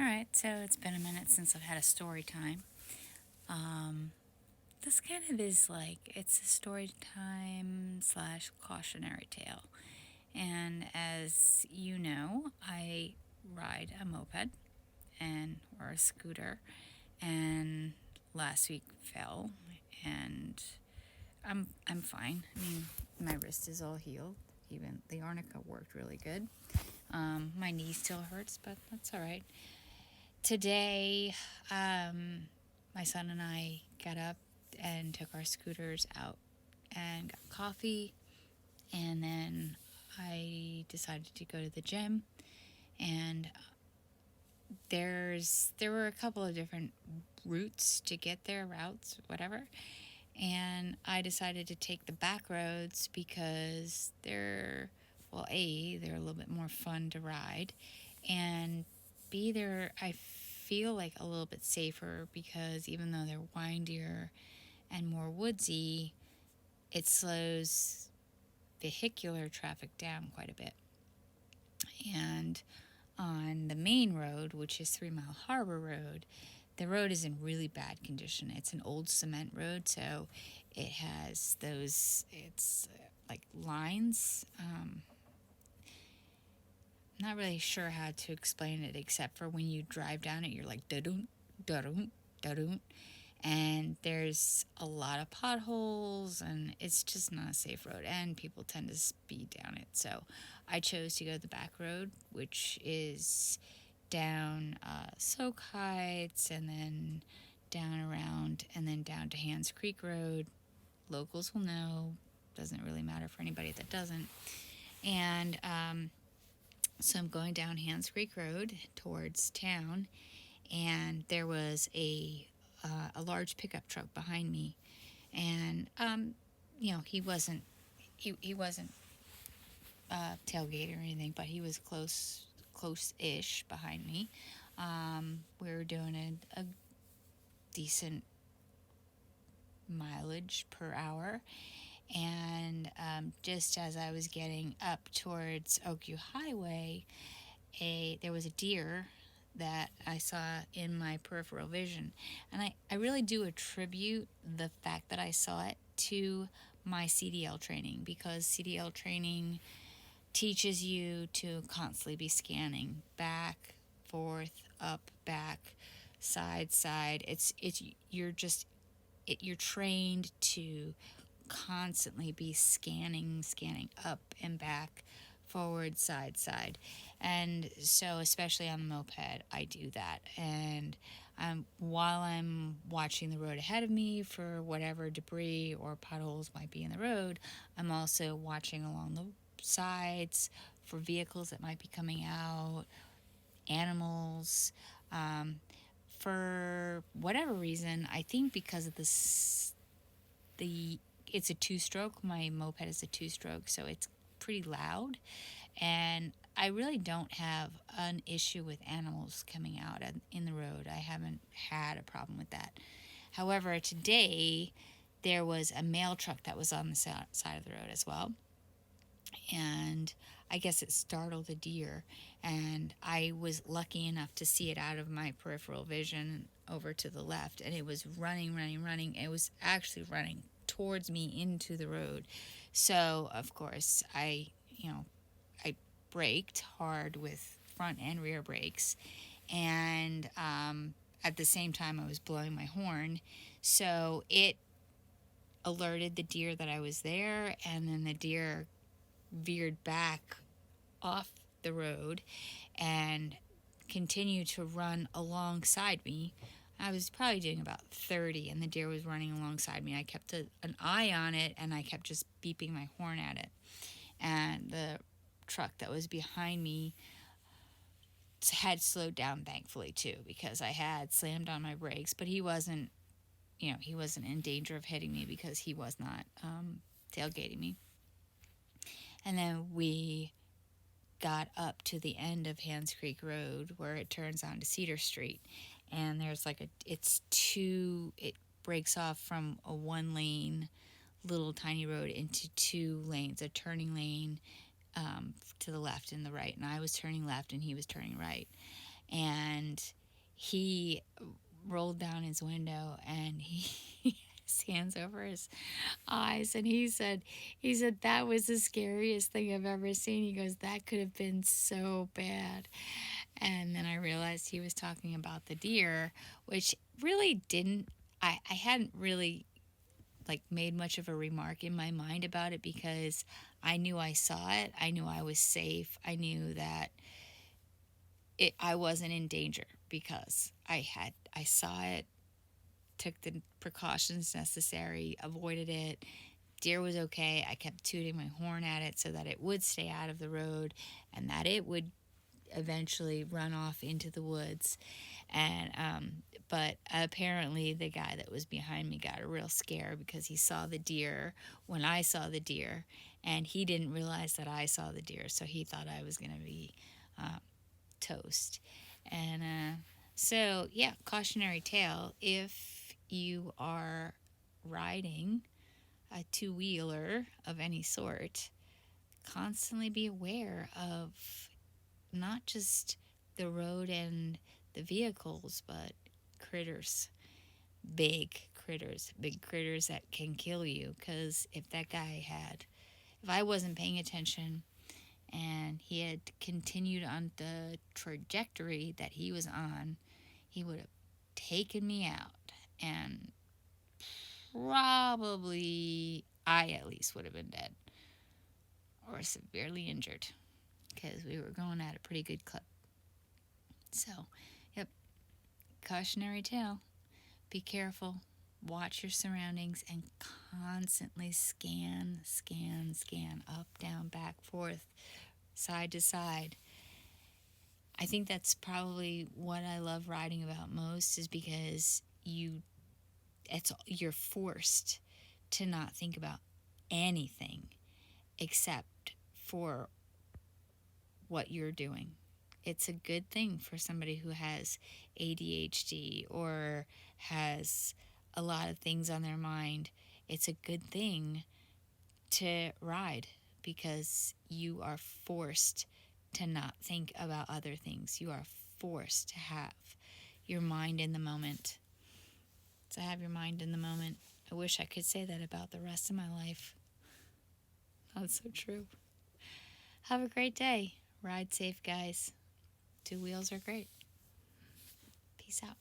Alright, so it's been a minute since I've had a story time. This kind of is like, it's a story time slash cautionary tale. And as you know, I ride a moped or a scooter, and last week fell, and I'm fine. I mean, my wrist is all healed. Even the arnica worked really good. My knee still hurts, but that's all right. Today, my son and I got up and took our scooters out and got coffee, and then I decided to go to the gym. And there were a couple of different routes to get there, routes, whatever. And I decided to take the back roads because they're a little bit more fun to ride, and B, I feel like a little bit safer because even though they're windier and more woodsy, it slows vehicular traffic down quite a bit. And on the main road, which is 3 Mile Harbor Road, the road is in really bad condition. It's an old cement road, so it has it's like lines. Not really sure how to explain it except for when you drive down it, you're like da-dum, da-dum, da-dum. And there's a lot of potholes, and it's just not a safe road, and people tend to speed down it. So I chose to go the back road, which is down Soak Heights, and then down around, and then down to Hands Creek Road. Locals will know, doesn't really matter for anybody that doesn't. And so I'm going down Hands Creek Road towards town, and there was a large pickup truck behind me, and he wasn't tailgate or anything, but he was close-ish behind me. We were doing a decent mileage per hour, and just as I was getting up towards Oakview Highway, there was a deer that I saw in my peripheral vision. And I really do attribute the fact that I saw it to my CDL training, because CDL training teaches you to constantly be scanning back, forth, up, back, side. You're trained to constantly be scanning up and back, forward, side. And so, especially on the moped, I do that. And while I'm watching the road ahead of me for whatever debris or potholes might be in the road, I'm also watching along the sides for vehicles that might be coming out, animals. For whatever reason, I think because of it's a two-stroke. My moped is a two-stroke, so it's pretty loud, and I really don't have an issue with animals coming out in the road. I haven't had a problem with that. However, today there was a mail truck that was on the side of the road as well, and I guess it startled a deer, and I was lucky enough to see it out of my peripheral vision over to the left, and it was running. It was actually running towards me into the road. So of course I braked hard with front and rear brakes, and at the same time I was blowing my horn, so it alerted the deer that I was there, and then the deer veered back off the road and continued to run alongside me. I was probably doing about 30, and the deer was running alongside me. I kept an eye on it, and I kept just beeping my horn at it. And the truck that was behind me had slowed down, thankfully, too, because I had slammed on my brakes. But he wasn't in danger of hitting me because he was not tailgating me. And then we got up to the end of Hands Creek Road where it turns onto Cedar Street, and there's it breaks off from a one lane little tiny road into two lanes, a turning lane to the left and the right, and I was turning left and he was turning right. and he rolled down his window and he his hands over his eyes, and he said that was the scariest thing I've ever seen. He goes, that could have been so bad. And then I realized he was talking about the deer, which really didn't, I hadn't really like made much of a remark in my mind about it, because I knew I saw it. I knew I was safe. I knew that I wasn't in danger because I saw it, took the precautions necessary, avoided it. Deer was okay. I kept tooting my horn at it so that it would stay out of the road and that it would eventually run off into the woods. And but apparently the guy that was behind me got a real scare because he saw the deer when I saw the deer, and he didn't realize that I saw the deer, so he thought I was going to be toast. And so, yeah, cautionary tale: if you are riding a two wheeler of any sort, constantly be aware of not just the road and the vehicles, but critters, big critters that can kill you. Because if I wasn't paying attention and he had continued on the trajectory that he was on, he would have taken me out, and probably I at least would have been dead or severely injured because we were going at a pretty good clip. So, yep, cautionary tale: be careful, watch your surroundings, and constantly scan, up, down, back, forth, side to side. I think that's probably what I love riding about most, is because you're forced to not think about anything except for what you're doing. It's a good thing for somebody who has ADHD or has a lot of things on their mind. It's a good thing to ride because you are forced to not think about other things. You are forced to have your mind in the moment. To have your mind in the moment. I wish I could say that about the rest of my life. Not so true. Have a great day. Ride safe, guys. Two wheels are great. Peace out.